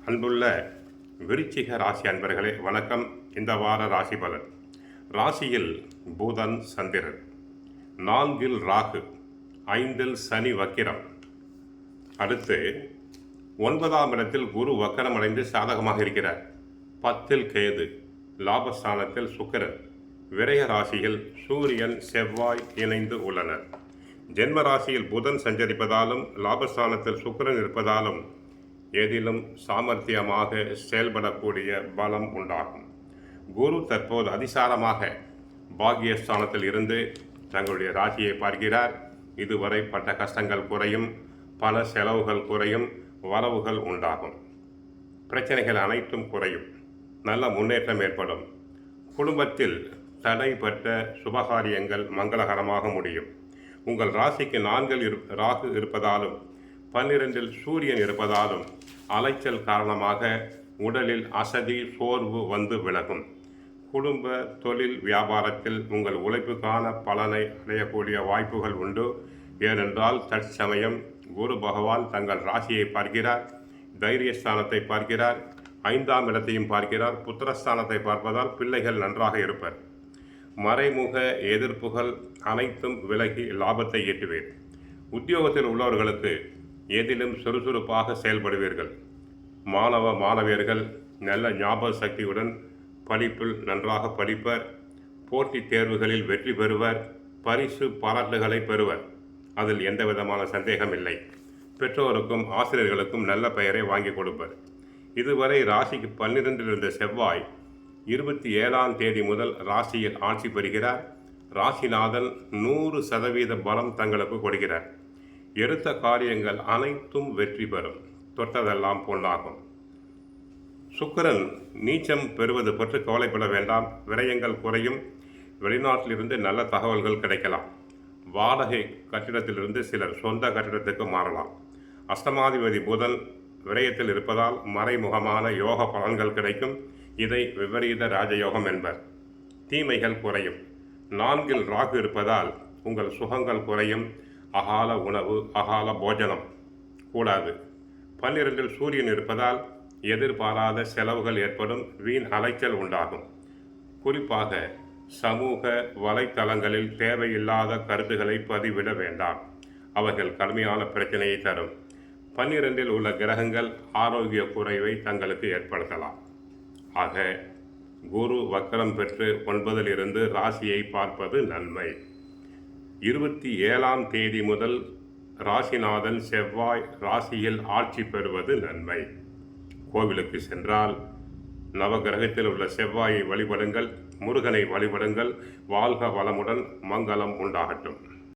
அன்புள்ள விருச்சிக ராசி அன்பர்களே வணக்கம். இந்த வார ராசி பலன். ராசியில் புதன் சந்திரன், 4 ராகு, 5 சனி வக்கிரம். அடுத்து 9ஆம் இடத்தில் குரு வக்கரம் அடைந்து சாதகமாக இருக்கிறார். 10 கேது, லாபஸ்தானத்தில் சுக்கிரன், விரய ராசியில் சூரியன் செவ்வாய் இணைந்து உள்ளனர். ஜென்ம ராசியில் புதன் சஞ்சரிப்பதாலும் லாபஸ்தானத்தில் சுக்கிரன் இருப்பதாலும் எதிலும் சாமர்த்தியமாக செயல்படக்கூடிய பலம் உண்டாகும். குரு தற்போது அதிசாரமாக பாக்கியஸ்தானத்தில் இருந்து தங்களுடைய ராசியை பார்க்கிறார். இதுவரை பட்ட கஷ்டங்கள் குறையும், பல செலவுகள் குறையும், வரவுகள் உண்டாகும், பிரச்சனைகள் அனைத்தும் குறையும், நல்ல முன்னேற்றம் ஏற்படும். குடும்பத்தில் தடைப்பட்ட சுபகாரியங்கள் மங்களகரமாக முடியும். உங்கள் ராசிக்கு 4 ராகு இருப்பதாலும் 12 சூரியன் இருப்பதாலும் அலைச்சல் காரணமாக உடலில் அசதி சோர்வு வந்து விலகும். குடும்ப தொழில் வியாபாரத்தில் உங்கள் உழைப்புக்கான பலனை அடையக்கூடிய வாய்ப்புகள் உண்டு. ஏனென்றால் தற்சமயம் குரு பகவான் தங்கள் ராசியை பார்க்கிறார், தைரியஸ்தானத்தை பார்க்கிறார், 5ஆம் இடத்தையும் பார்க்கிறார். புத்திரஸ்தானத்தை பார்ப்பதால் பிள்ளைகள் நன்றாக இருப்பர். மறைமுக எதிர்ப்புகள் அனைத்தும் விலகி லாபத்தை ஈட்டுவீர். உத்தியோகத்தில் உள்ளவர்களுக்கு எதிலும் சுறுசுறுப்பாக செயல்படுவீர்கள். மாணவ மாணவியர்கள் நல்ல ஞாபக சக்தியுடன் படிப்பில் நன்றாக படிப்பர். போட்டித் தேர்வுகளில் வெற்றி பெறுவர். பரிசு பாராட்டுகளை பெறுவர். அதில் எந்த விதமான சந்தேகம் இல்லை. பெற்றோருக்கும் ஆசிரியர்களுக்கும் நல்ல பெயரை வாங்கி கொடுப்பர். இதுவரை ராசிக்கு 12 இருந்த செவ்வாய் 27ஆம் தேதி முதல் ராசியில் ஆட்சி பெறுகிறார். ராசிநாதன் 100% பலம் தங்களுக்கு கொடுக்கிறார். எடுத்த காரியங்கள் அனைத்தும் வெற்றி பெறும். தொட்டதெல்லாம் பொன்னாகும். சுக்கிரன் நீச்சம் பெறுவது பற்றி கவலைப்பட வேண்டாம். விரயங்கள் குறையும். வெளிநாட்டிலிருந்து நல்ல தகவல்கள் கிடைக்கலாம். வாடகை கட்டிடத்திலிருந்து சிலர் சொந்த கட்டிடத்துக்கு மாறலாம். அஷ்டமாதிபதி புதன் விரயத்தில் இருப்பதால் மறைமுகமான யோக பலன்கள் கிடைக்கும். இதை விபரீத ராஜயோகம் என்பர். தீமைகள் குறையும். 4 ராகு இருப்பதால் உங்கள் சுகங்கள் குறையும். அகால உணவு, அகால போஜனம் கூடாது. 12 சூரியன் இருப்பதால் எதிர்பாராத செலவுகள் ஏற்படும். வீண் அலைச்சல் உண்டாகும். குறிப்பாக சமூக வலைத்தளங்களில் தேவையில்லாத கருத்துக்களை பதிவிட வேண்டாம். அவர்கள் கடுமையான பிரச்சனையை தரும். 12 உள்ள கிரகங்கள் ஆரோக்கிய குறைவை தங்களுக்கு ஏற்படுத்தலாம். ஆக குரு வக்கரம் பெற்று 9இல் இருந்து ராசியை பார்ப்பது நன்மை. 27ஆம் தேதி முதல் ராசிநாதன் செவ்வாய் ராசியில் ஆட்சி பெறுவது நன்மை. கோவிலுக்கு சென்றால் நவகிரகத்தில் உள்ள செவ்வாயை வழிபடுங்கள், முருகனை வழிபடுங்கள். வாழ்க வளமுடன், மங்களம் உண்டாகட்டும்.